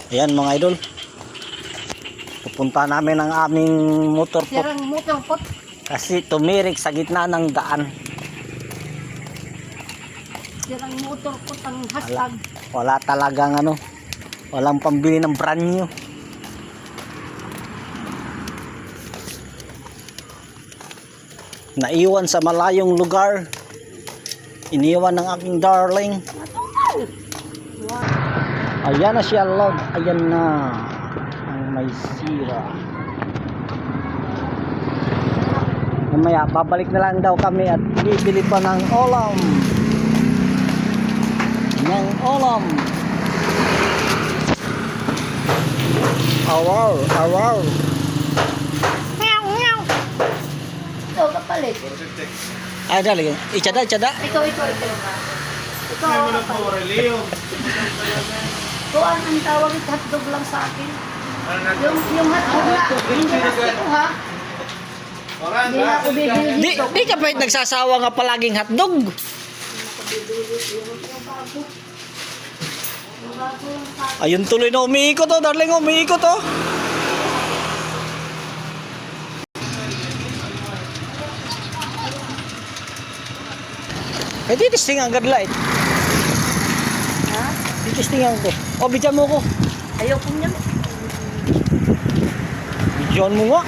Ayan mga idol. Pupunta namin ang aming motor po. Sirang motor po. Kasi tumirik sa gitna ng daan. Sirang motor po ang hashtag. Wala talagang ano. Walang pambili ng brand new. Naiwan sa malayong lugar. Iniwan ng aking darling. Ayan na siya, log. Ayan na. Ang may sira. Mamaya, babalik na lang daw kami at bibili pa ng ulam. Ng ulam. Awaw, awaw. Meow, meow. Ito, kapalit. Ay, dali. Ichada, ichada. Ito. Ito, kapalit. Kuan ang tawag ito, hotdog lang sa akin. Yung hotdog na, hindi na ito ha. Hindi na ako bibili dito. Di ka pa nagsasawa nga palaging hotdog. Ayun tuloy na umiikot oh, darling, umiikot oh. Eh, titisting ang gadlight. Ha? Titisting ang ko. O, bidyan mo ko. Ayaw ko niyan. Bidyan mo nga.